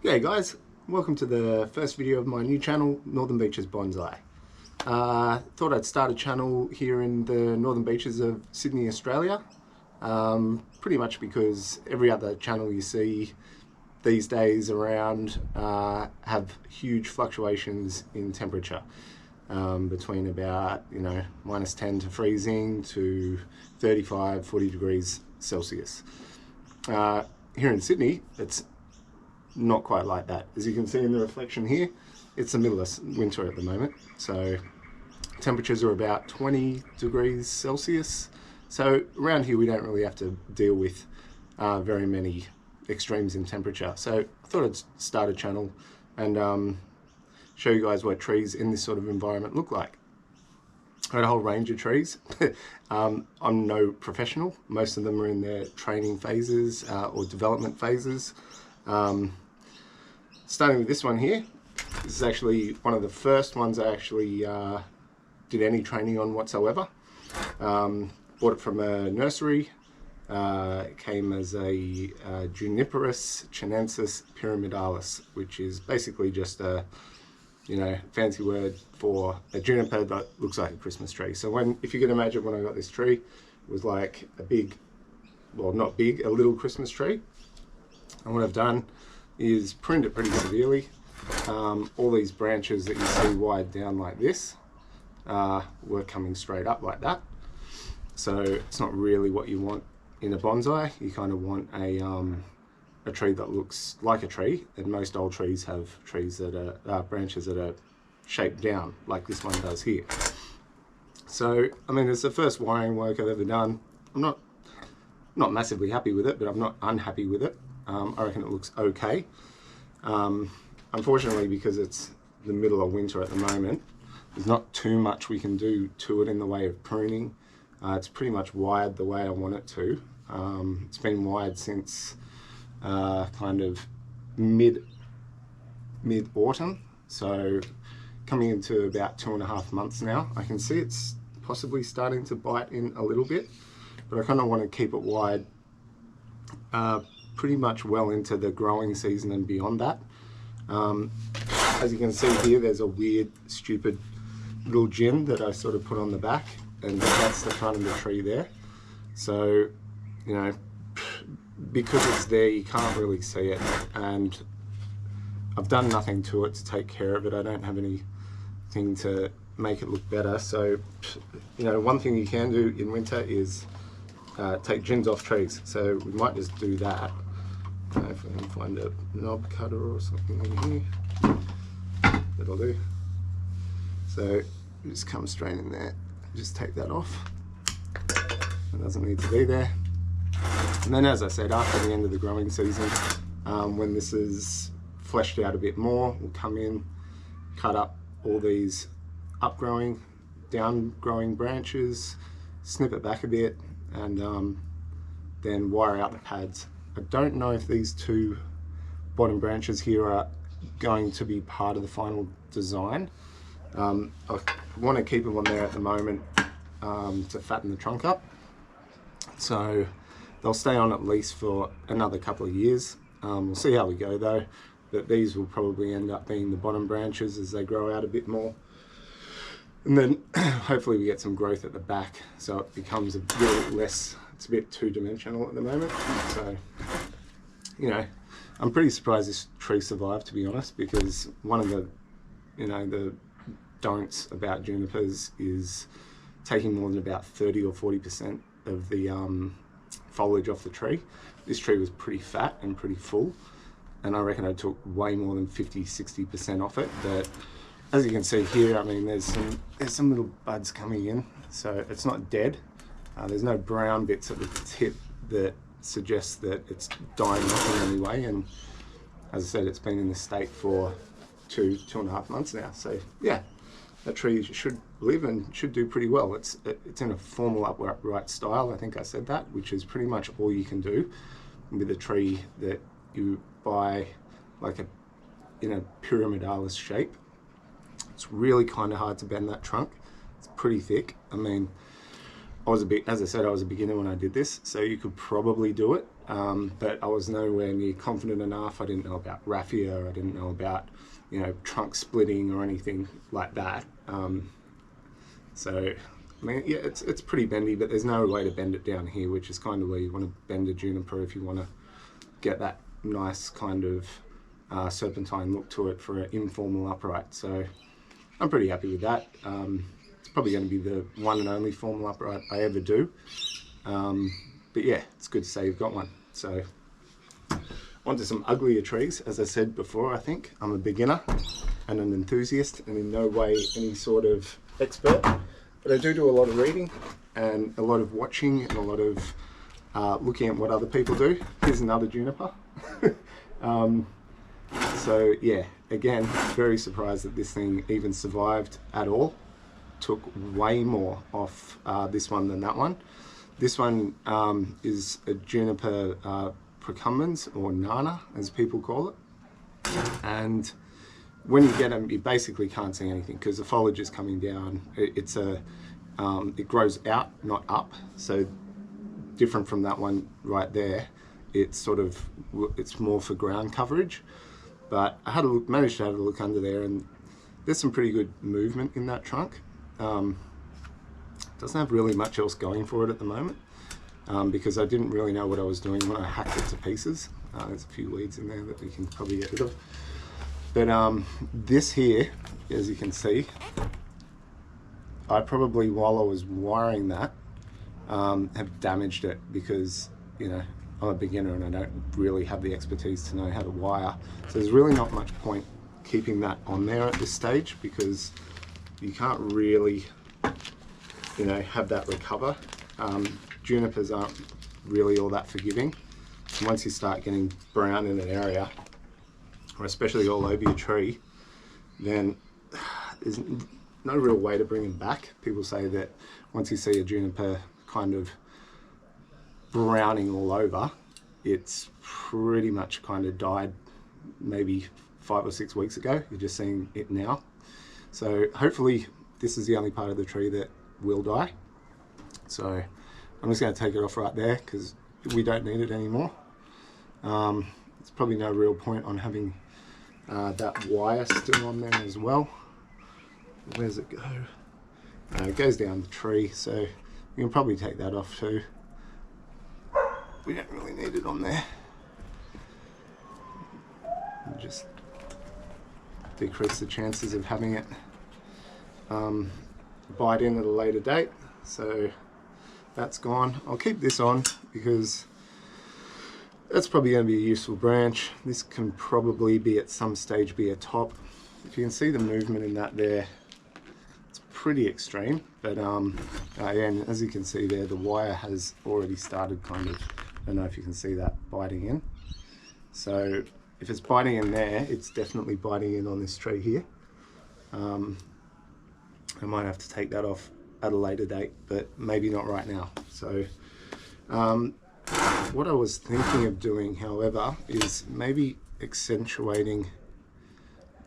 G'day guys, welcome to the first video of my new channel, Northern Beaches Bonsai. Thought I'd start a channel here in the northern beaches of Sydney, Australia. Pretty much because every other channel you see these days around have huge fluctuations in temperature. Between about, -10 to freezing to 35, 40 degrees Celsius. Here in Sydney, it's not quite like that. As you can see in the reflection here, it's the middle of winter at the moment. So temperatures are about 20 degrees Celsius. So around here we don't really have to deal with very many extremes in temperature. So I thought I'd start a channel and show you guys what trees in this sort of environment look like. I had a whole range of trees. I'm no professional. Most of them are in their training phases or development phases. Starting with this one here, this is actually one of the first ones I actually did any training on whatsoever. Bought it from a nursery. It came as a Juniperus chinensis pyramidalis, which is basically just a fancy word for a juniper that looks like a Christmas tree. So if you can imagine, when I got this tree, it was like a big, well, not big, a little Christmas tree. And what I've done is pruned it pretty severely. All these branches that you see wide down like this were coming straight up like that. So it's not really what you want in a bonsai. You kind of want a tree that looks like a tree, and most old trees have trees that are branches that are shaped down like this one does here. So I mean, it's the first wiring work I've ever done. I'm not massively happy with it, but I'm not unhappy with it. I reckon it looks okay. Unfortunately, because it's the middle of winter at the moment, there's not too much we can do to it in the way of pruning. It's pretty much wired the way I want it to. It's been wired since kind of mid-autumn, so coming into about 2.5 months now. I can see it's possibly starting to bite in a little bit, but I kind of want to keep it wide pretty much well into the growing season and beyond that. As you can see here, there's a weird, stupid little gem that I sort of put on the back, and that's the front of the tree there. So, because it's there, you can't really see it, and I've done nothing to it to take care of it. I don't have anything to make it look better. So, one thing you can do in winter is take gins off trees. So we might just do that. If we can find a knob cutter or something in here, that'll do. So you just come straight in there, just take that off. It doesn't need to be there. And then, as I said, after the end of the growing season, when this is fleshed out a bit more, we'll come in, cut up all these upgrowing, downgrowing branches, snip it back a bit, and then wire out the pads. I don't know if these two bottom branches here are going to be part of the final design. I want to keep them on there at the moment to fatten the trunk up. So they'll stay on at least for another couple of years. We'll see how we go though, but these will probably end up being the bottom branches as they grow out a bit more. And then hopefully we get some growth at the back, so it becomes a little bit less, it's a bit two-dimensional at the moment. So, I'm pretty surprised this tree survived, to be honest, because one of the, the don'ts about junipers is taking more than about 30 or 40% of the foliage off the tree. This tree was pretty fat and pretty full, and I reckon I took way more than 50-60% off it. But as you can see here, I mean, there's some little buds coming in, so it's not dead. There's no brown bits at the tip that suggests that it's dying off in any way. And as I said, it's been in this state for 2.5 months now. So yeah, that tree should live and should do pretty well. It's in a formal upright style. I think I said that, which is pretty much all you can do with a tree that you buy in a pyramidalis shape. It's really kind of hard to bend that trunk. It's pretty thick. I mean, as I said, I was a beginner when I did this, so you could probably do it, but I was nowhere near confident enough. I didn't know about raffia, I didn't know about, you know, trunk splitting or anything like that. So, I mean, yeah, it's pretty bendy, but there's no way to bend it down here, which is kind of where you want to bend a juniper if you want to get that nice kind of serpentine look to it for an informal upright. So I'm pretty happy with that. It's probably going to be the one and only formal upright I ever do. But yeah, it's good to say you've got one. So on to some uglier trees. As I said before, I think I'm a beginner and an enthusiast and in no way any sort of expert. But I do a lot of reading and a lot of watching and a lot of looking at what other people do. Here's another juniper. So yeah, again, very surprised that this thing even survived at all. Took way more off this one than that one. This one is a Juniper procumbens, or nana as people call it. And when you get them, you basically can't see anything because the foliage is coming down. It grows out, not up. So different from that one right there. It's more for ground coverage. But I had managed to have a look under there, and there's some pretty good movement in that trunk. Doesn't have really much else going for it at the moment, because I didn't really know what I was doing when I hacked it to pieces. There's a few weeds in there that we can probably get rid of. But this here, as you can see, I probably, while I was wiring that, have damaged it because, you know, I'm a beginner and I don't really have the expertise to know how to wire. So there's really not much point keeping that on there at this stage because you can't really, you know, have that recover. Junipers aren't really all that forgiving. Once you start getting brown in an area, or especially all over your tree, then there's no real way to bring them back. People say that once you see a juniper kind of browning all over, it's pretty much kind of died maybe 5 or 6 weeks ago. You're just seeing it now. So hopefully this is the only part of the tree that will die. So I'm just going to take it off right there because we don't need it anymore. There's probably no real point on having that wire still on there as well. Where's it go? It goes down the tree, so you can probably take that off too. We don't really need it on there. And just decrease the chances of having it bite in at a later date. So that's gone. I'll keep this on because that's probably going to be a useful branch. This can probably be at some stage be a top. If you can see the movement in that there, it's pretty extreme. But again, as you can see there, the wire has already started kind of, I don't know if you can see that, biting in. So if it's biting in there, it's definitely biting in on this tree here. I might have to take that off at a later date, but maybe not right now. So what I was thinking of doing, however, is maybe accentuating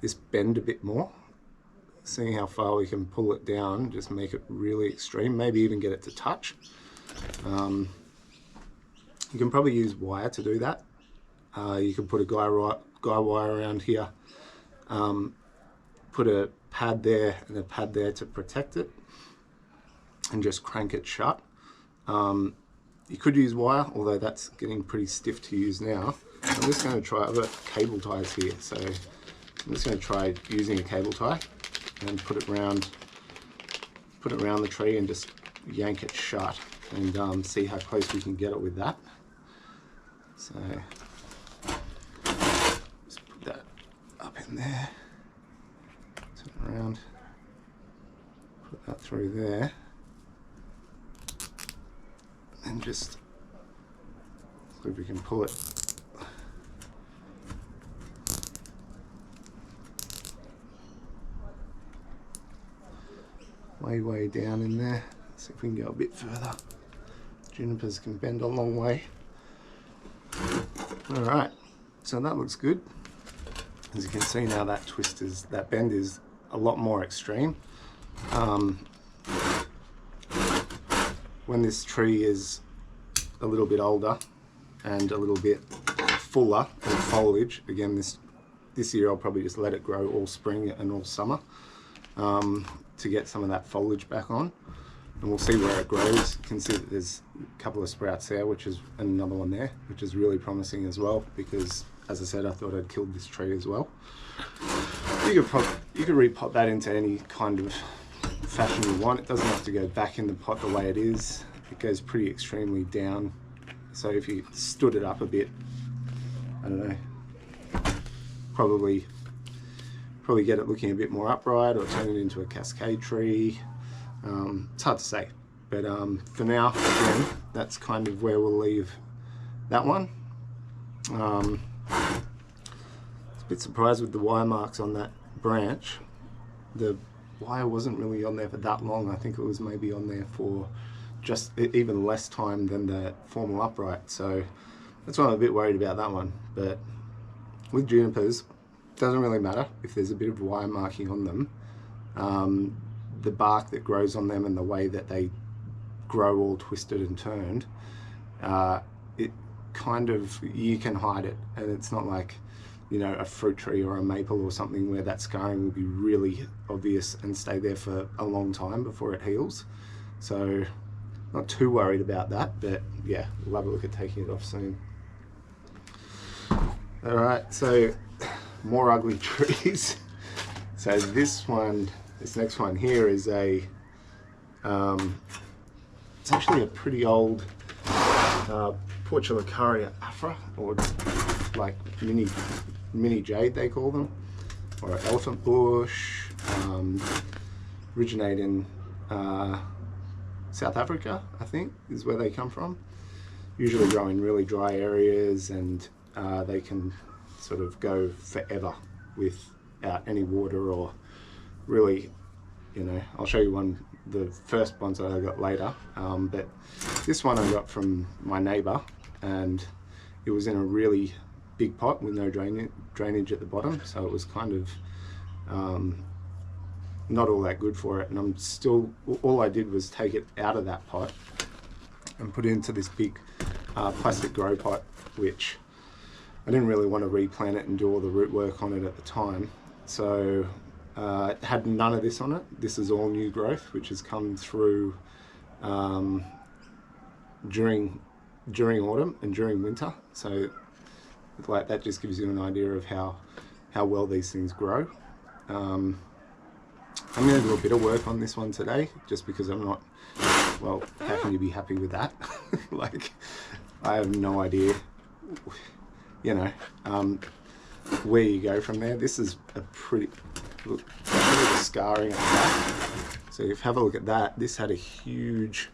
this bend a bit more, seeing how far we can pull it down, just make it really extreme, maybe even get it to touch. You can probably use wire to do that. You can put a guy wire around here, put a pad there and a pad there to protect it, and just crank it shut. You could use wire, although that's getting pretty stiff to use now. I'm just going to try, I've got cable ties here, so I'm just going to try using a cable tie and put it around the tree and just yank it shut and see how close we can get it with that. So just put that up in there, turn around, put that through there, and just see if we can pull it way down in there. See if we can go a bit further. Junipers can bend a long way. Alright, so that looks good. As you can see now, that bend is a lot more extreme. when this tree is a little bit older and a little bit fuller in foliage, again this year I'll probably just let it grow all spring and all summer to get some of that foliage back on, and we'll see where it grows. You can see that there's a couple of sprouts there, and another one there, which is really promising as well, because as I said, I thought I'd killed this tree as well. You could repot that into any kind of fashion you want. It doesn't have to go back in the pot the way it is. It goes pretty extremely down. So if you stood it up a bit, I don't know, probably get it looking a bit more upright, or turn it into a cascade tree. It's hard to say, but for now, again, that's kind of where we'll leave that one. A bit surprised with the wire marks on that branch. The wire wasn't really on there for that long. I think it was maybe on there for just even less time than the formal upright, so that's why I'm a bit worried about that one. But with junipers, it doesn't really matter if there's a bit of wire marking on them. The bark that grows on them and the way that they grow all twisted and turned, it kind of, you can hide it, and it's not like, you know, a fruit tree or a maple or something where that scarring will be really obvious and stay there for a long time before it heals. So not too worried about that, but yeah, we'll have a look at taking it off soon. Alright, so more ugly trees. So this next one here is it's actually a pretty old Portulacaria afra, or like mini jade they call them, or elephant bush, originate in South Africa, I think, is where they come from. Usually grow in really dry areas, and they can sort of go forever without any water, or really, you know, I'll show you the first bonsai I got later, but this one I got from my neighbour, and it was in a really big pot with no drainage at the bottom, so it was kind of not all that good for it. And all I did was take it out of that pot and put it into this big plastic grow pot, which I didn't really want to replant it and do all the root work on it at the time. So it had none of this on it. This is all new growth, which has come through during autumn and during winter. So like that just gives you an idea of how well these things grow. I'm going to do a bit of work on this one today, just because I'm not, well, how can you be happy with that? Like, I have no idea, you know, where you go from there. This is a pretty, look at the scarring at the back. So if you have a look at that, this had a huge,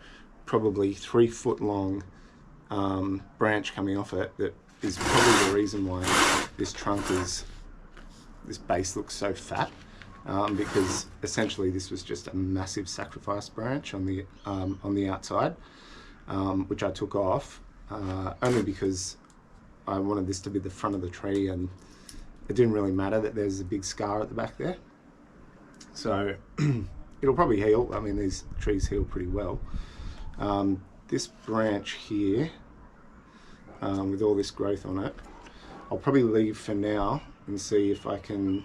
probably 3 foot long branch coming off it that is probably the reason why this base looks so fat, because essentially this was just a massive sacrifice branch on the outside, which I took off only because I wanted this to be the front of the tree, and it didn't really matter that there's a big scar at the back there. So it'll probably heal. I mean, these trees heal pretty well. This branch here, with all this growth on it, I'll probably leave for now and see if I can,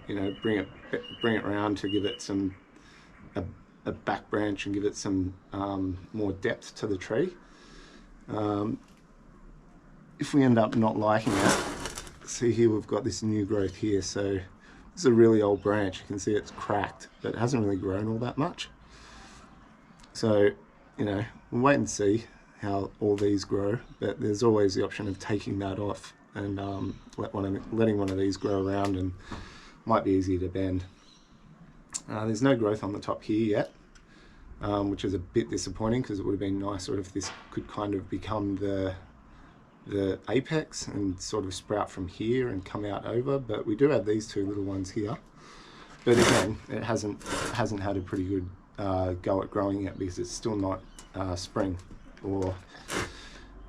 you know, bring it around to give it a back branch and give it some more depth to the tree. If we end up not liking it, see here we've got this new growth here. So this is a really old branch. You can see it's cracked, but it hasn't really grown all that much. So, you know, we'll wait and see how all these grow, but there's always the option of taking that off and letting one of these grow around, and might be easier to bend. There's no growth on the top here yet, which is a bit disappointing, because it would have been nicer if this could kind of become the apex and sort of sprout from here and come out over. But we do have these two little ones here, but again, it hasn't had a pretty good go at growing yet, because it's still not spring,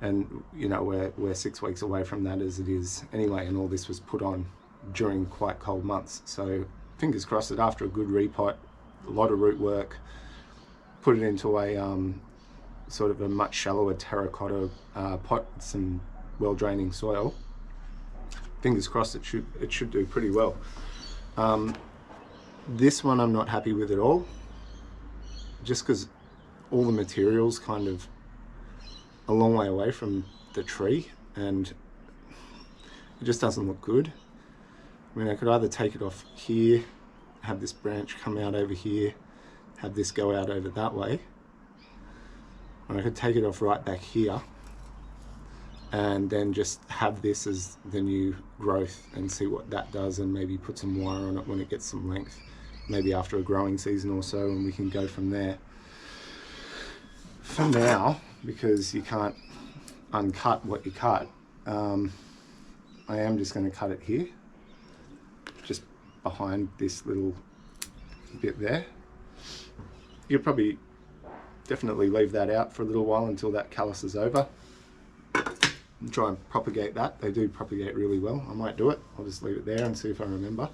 and you know, we're 6 weeks away from that as it is anyway, and all this was put on during quite cold months. So fingers crossed that after a good repot, a lot of root work, put it into a sort of a much shallower terracotta pot with some well-draining soil. Fingers crossed it should do pretty well. This one I'm not happy with at all, just because all the material's kind of a long way away from the tree and it just doesn't look good. I mean, I could either take it off here, have this branch come out over here, have this go out over that way, or I could take it off right back here and then just have this as the new growth and see what that does, and maybe put some wire on it when it gets some length, maybe after a growing season or so, and we can go from there. For now, because you can't uncut what you cut, I am just going to cut it here, just behind this little bit there. You'll probably definitely leave that out for a little while until that callus is over. And try and propagate that. They do propagate really well. I might do it. I'll just leave it there and see if I remember.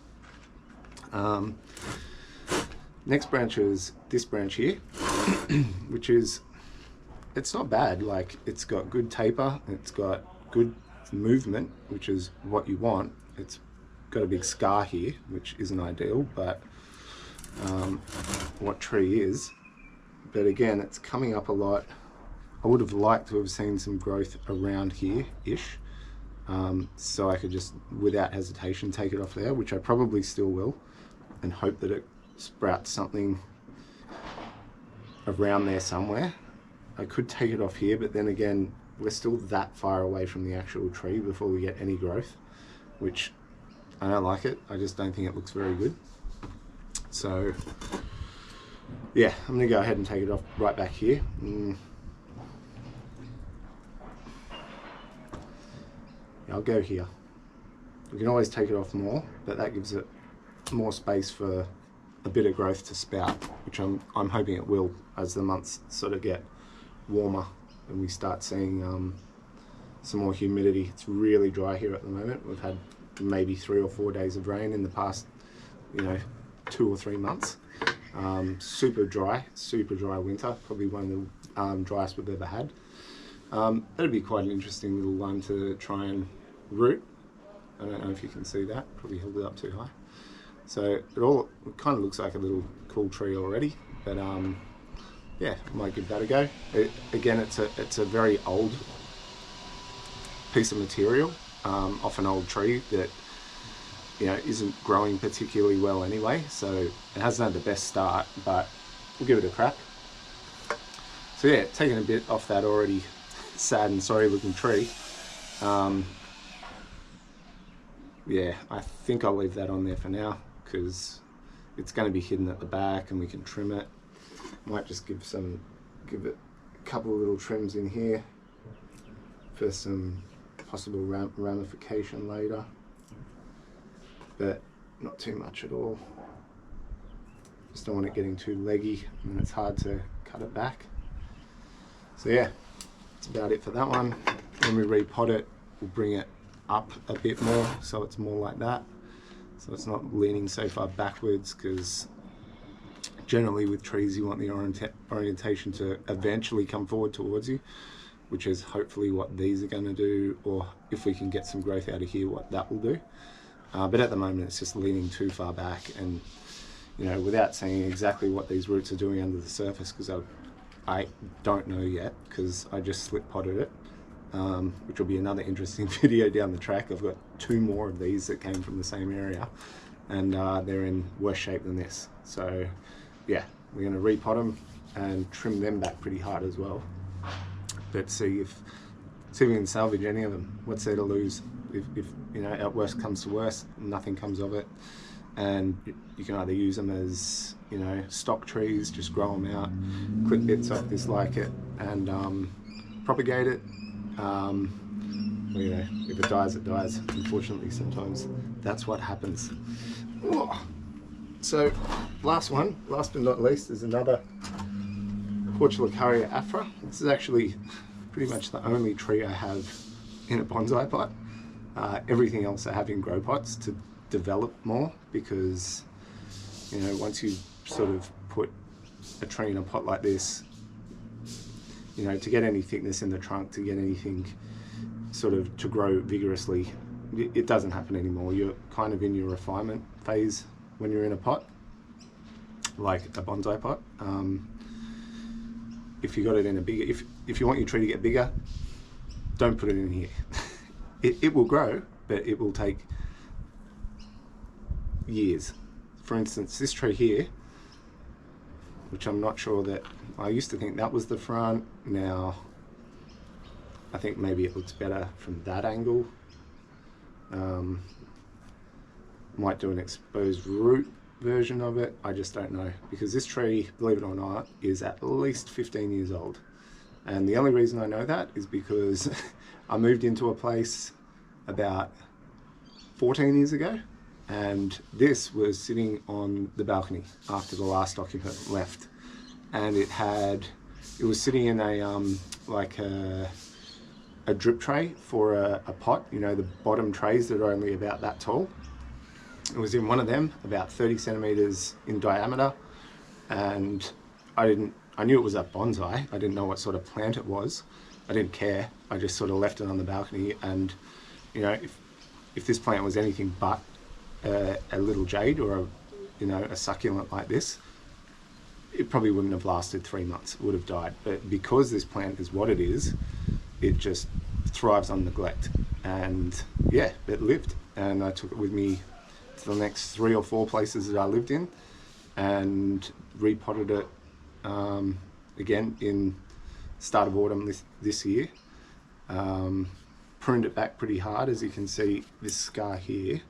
Next branch is this branch here, which is, it's not bad. Like, it's got good taper, it's got good movement, which is what you want. It's got a big scar here, which isn't ideal, but what tree is. But again, it's coming up a lot. I would have liked to have seen some growth around here-ish, so I could just, without hesitation, take it off there, which I probably still will, and hope that it sprouts something around there somewhere. I could take it off here, but then again, we're still that far away from the actual tree before we get any growth, which I don't like it. I just don't think it looks very good. So yeah, I'm gonna go ahead and take it off right back here. I'll go here. You can always take it off more, but that gives it more space for a bit of growth to spout, which I'm hoping it will as the months sort of get warmer and we start seeing some more humidity. It's really dry here at the moment. We've had maybe 3 or 4 days of rain in the past, 2 or 3 months. Super dry winter, probably one of the driest we've ever had. That'd be quite an interesting little one to try and root. I don't know if you can see that, probably held it up too high. So it kind of looks like a little cool tree already, but yeah, might give that a go. Again, it's a very old piece of material off an old tree that isn't growing particularly well anyway, so it hasn't had the best start, but we'll give it a crack. So yeah, taking a bit off that already sad and sorry looking tree. Yeah, I think I'll leave that on there for now because it's going to be hidden at the back and we can trim it. Might just give it a couple of little trims in here for some possible ramification later, but not too much at all. Just don't want it getting too leggy and it's hard to cut it back. So yeah, that's about it for that one. When we repot it, we'll bring it up a bit more so it's more like that, so it's not leaning so far backwards, because generally with trees you want the orientation to eventually come forward towards you, which is hopefully what these are going to do, or if we can get some growth out of here, what that will do. But at the moment it's just leaning too far back, and without seeing exactly what these roots are doing under the surface, because I don't know yet, because I just slip potted it, which will be another interesting video down the track. I've got 2 more of these that came from the same area, and they're in worse shape than this. So yeah, we're going to repot them and trim them back pretty hard as well. But see if we can salvage any of them. What's there to lose? If at worst comes to worst, nothing comes of it, and you can either use them as stock trees, just grow them out, clip bits off this like it, and propagate it. If it dies, it dies. Unfortunately, sometimes that's what happens. So last but not least, is another Portulacaria afra. This is actually pretty much the only tree I have in a bonsai pot. Everything else I have in grow pots to develop more, because once you sort of put a tree in a pot like this, you know, to get any thickness in the trunk, to get anything sort of to grow vigorously, it doesn't happen anymore. You're kind of in your refinement phase when you're in a pot, like a bonsai pot. If you got it in a bigger, if you want your tree to get bigger, don't put it in here. It will grow, but it will take years. For instance, this tree here, which I'm not sure that, I used to think that was the front. Now I think maybe it looks better from that angle. Might do an exposed root version of it, I just don't know, because this tree, believe it or not, is at least 15 years old. And the only reason I know that is because I moved into a place about 14 years ago, and this was sitting on the balcony after the last occupant left, and it was sitting in a like a drip tray for a pot, you know, the bottom trays that are only about that tall. It was in one of them, about 30 centimeters in diameter, and I knew it was a bonsai. I didn't know what sort of plant it was. I didn't care. I just sort of left it on the balcony, and you know, if this plant was anything but a little jade or a succulent like this, it probably wouldn't have lasted 3 months. It would have died. But because this plant is what it is, it just thrives on neglect. And yeah, it lived, and I took it with me to the next 3 or 4 places that I lived in, and repotted it again in start of autumn this year. Pruned it back pretty hard. As you can see, this scar here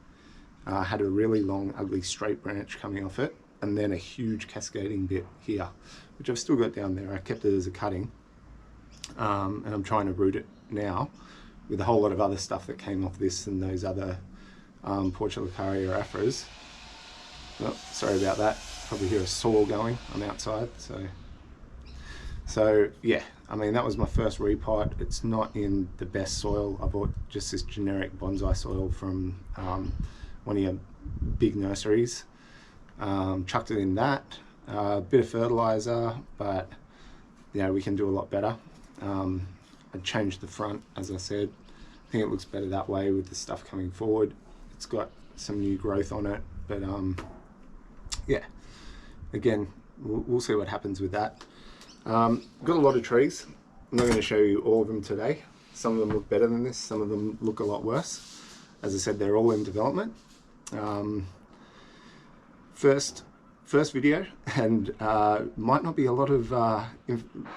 had a really long, ugly straight branch coming off it, and then a huge cascading bit here, which I've still got down there. I kept it as a cutting, and I'm trying to root it now with a whole lot of other stuff that came off this and those other Portulacaria afras. Oh, sorry about that. Probably hear a saw going. I'm outside, so yeah, I mean, that was my first repot. It's not in the best soil. I bought just this generic bonsai soil from one of your big nurseries. Chucked it in that, a bit of fertilizer, but yeah, we can do a lot better. I changed the front, as I said. I think it looks better that way with the stuff coming forward. It's got some new growth on it, but yeah, again, we'll see what happens with that. Got a lot of trees. I'm not going to show you all of them today. Some of them look better than this, some of them look a lot worse. As I said, they're all in development. First video, and might not be a lot of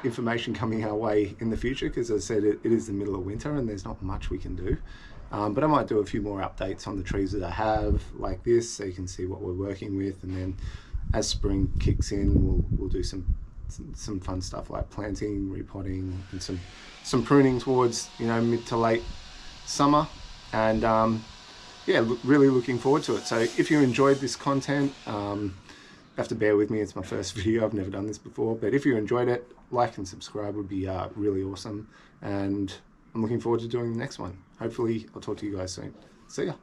information coming our way in the future, because as I said, it is the middle of winter and there's not much we can do. But I might do a few more updates on the trees that I have, like this, so you can see what we're working with, and then as spring kicks in, we'll do some fun stuff like planting, repotting, and some pruning towards, you know, mid to late summer. And yeah, really looking forward to it. So if you enjoyed this content, you have to bear with me, it's my first video, I've never done this before, but if you enjoyed it, like and subscribe would be really awesome, and I'm looking forward to doing the next one. Hopefully I'll talk to you guys soon. See ya.